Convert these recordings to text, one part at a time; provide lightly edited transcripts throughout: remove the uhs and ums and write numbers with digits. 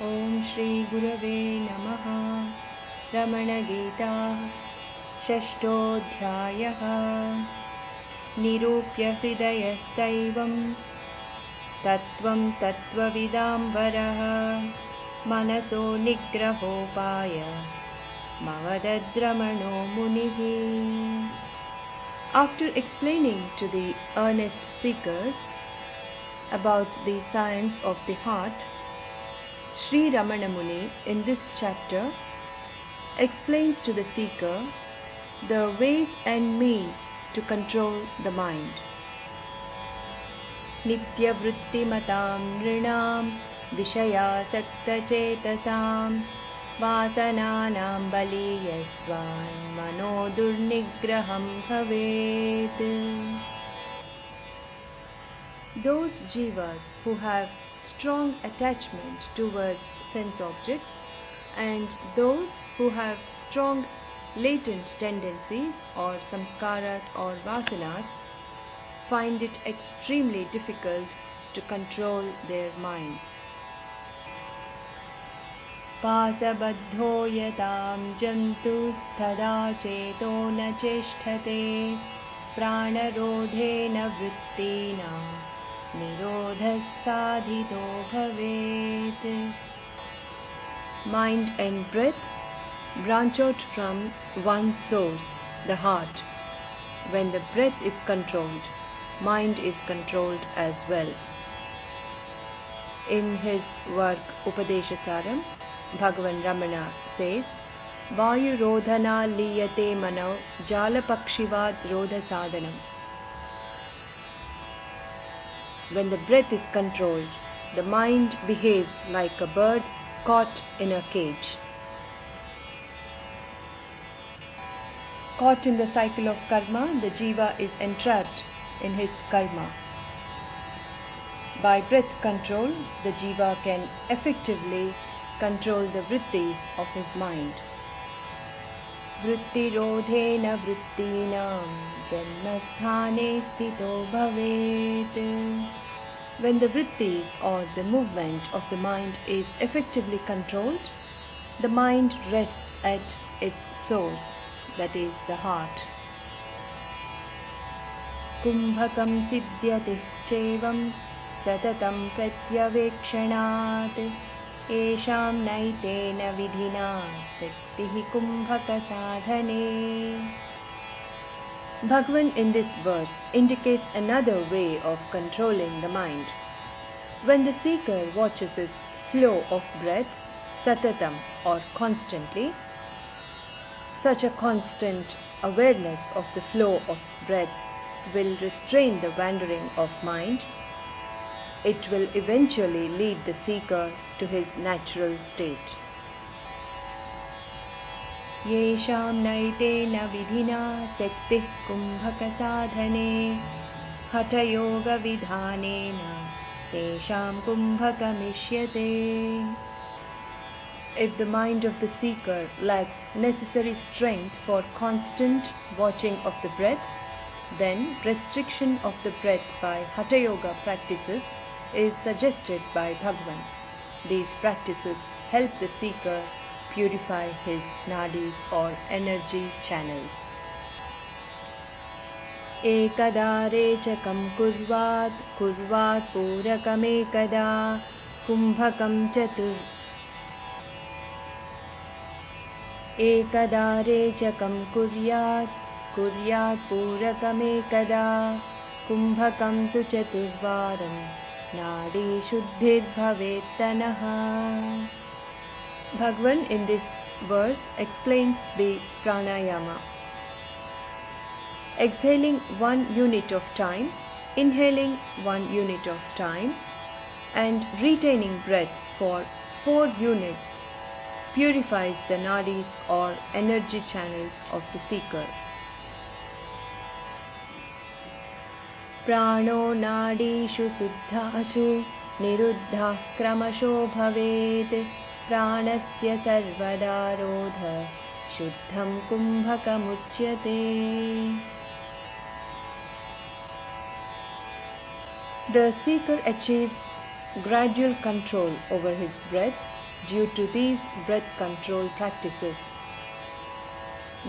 Om Shri Gurave Namaha. RamanaGita Chapter. Nirupya Hridayastaivam Tattvam Tattvavidambaraha Manaso Nigrahopaya Mavadadramano Munihi. After explaining to the earnest seekers about the science of the heart, Sri Ramana Muni in this chapter explains to the seeker the ways and means to control the mind. Nitya vritti matam nrinam vishaya sakta chetasam vasananam baliyaswan mano durnigraham bhavet. Those jivas who have strong attachment towards sense objects and those who have strong latent tendencies or samskaras or vasanas find it extremely difficult to control their minds. Pasabaddho yatam jantusthada cheto na cheshthate pranarodhena vrittina nirodhas sadhito bhavet. Mind and breath branch out from one source, the heart. When the breath is controlled, mind is controlled as well. In his work Upadeshasaram, Bhagavan Ramana says, Vayu rodhana liyate mano jalapakshivat rodha sadhanam. When the breath is controlled, the mind behaves like a bird caught in a cage. Caught in the cycle of karma, the jiva is entrapped in his karma. By breath control, the jiva can effectively control the vrittis of his mind. Vritti rodhena vrittinam janmasthane sthito bhavet. When the vrittis or the movement of the mind is effectively controlled, the mind rests at its source, that is the heart. Kumbhakam siddhyate chevam satatam pratyavekshanat esham naitena vidhina sektihi kumbhaka sadhane. Bhagavan in this verse indicates another way of controlling the mind. When the seeker watches his flow of breath, satatam or constantly, such a constant awareness of the flow of breath will restrain the wandering of mind. It will eventually lead the seeker to his natural state. Yesham naitena vidhina sektih kumbhaka sadhane hatha yoga vidhanena tesham kumbhaka mishyate. If the mind of the seeker lacks necessary strength for constant watching of the breath, then restriction of the breath by Hatha Yoga practices is suggested by Bhagavan. These practices help the seeker purify his nadis or energy channels. Ekada rechakam kurvat purakam ekada kumbhakam chatur. Ekada rechakam kuryat purakam ekada kumbhakam tu chaturvaram nadi shuddhir bhavet tanaha. Bhagavan in this verse explains the pranayama. Exhaling 1 unit of time, inhaling 1 unit of time, and retaining breath for 4 units purifies the nadis or energy channels of the seeker. Prano nadishu suddhashu niruddha kramasho bhavet pranasya sarvada rodha shuddham kumbhakam uchyate. The seeker achieves gradual control over his breath due to these breath control practices.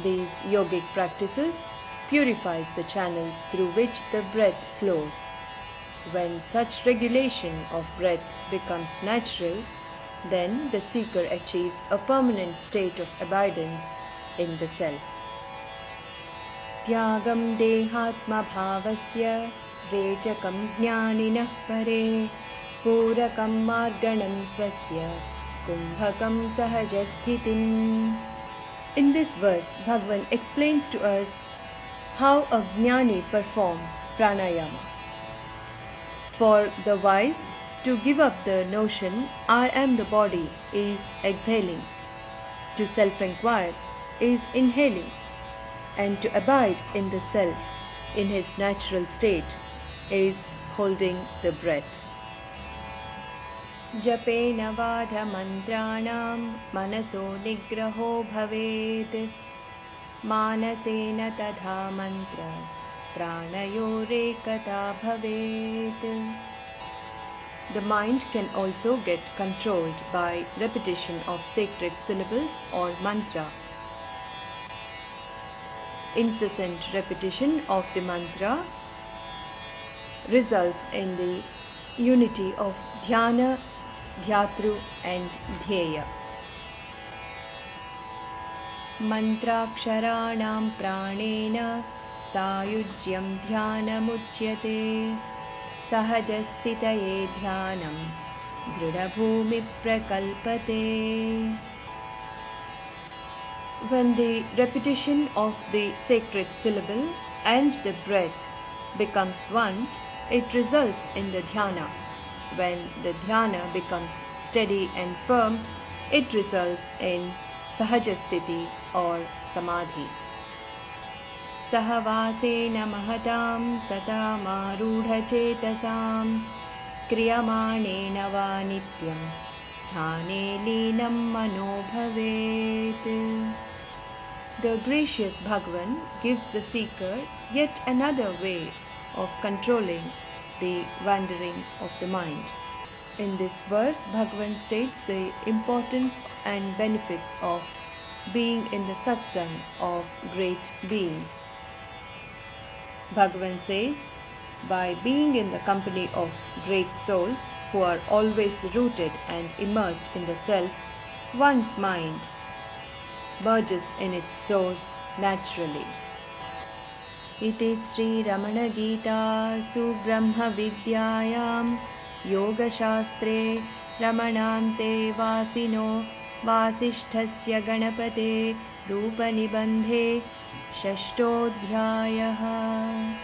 These yogic practices purifies the channels through which the breath flows. When such regulation of breath becomes natural, then the seeker achieves a permanent state of abidance in the self. Tyagam dehatma bhavasya rechakam jnaninah pare purakam marganam swasya kumbhakam sahajasthitim. In this verse, Bhagavan explains to us how a jnani performs pranayama. For the wise, to give up the notion, I am the body, is exhaling. To self-inquire is inhaling. And to abide in the self, in his natural state, is holding the breath. Japena vadha mantranam manaso nigraho bhaved manasena tadha mantra pranayorekata bhaved. The mind can also get controlled by repetition of sacred syllables or mantra. Incessant repetition of the mantra results in the unity of dhyana, dhyatru and dhyeya. Mantraksharanam pranena sayujyam dhyanamujyate sahajasthitaye dhyanam dridhabhumi prakalpate. When the repetition of the sacred syllable and the breath becomes one, it results in the dhyana. When the dhyana becomes steady and firm, it results in sahajasthiti or samadhi. Sahavasena mahatam satam arudha chetasam kriyamanena va nityam sthane linam mano bhavet. The gracious Bhagavan gives the seeker yet another way of controlling the wandering of the mind. In this verse, Bhagavan states the importance and benefits of being in the satsang of great beings. Bhagavan says, by being in the company of great souls who are always rooted and immersed in the self, one's mind merges in its source naturally. Iti SriRamanaGita Subrahma Yoga Shastre Ramanante Vasino Vasishthasya Ganapate Rupa Nibandhe Shashtodhyayaha.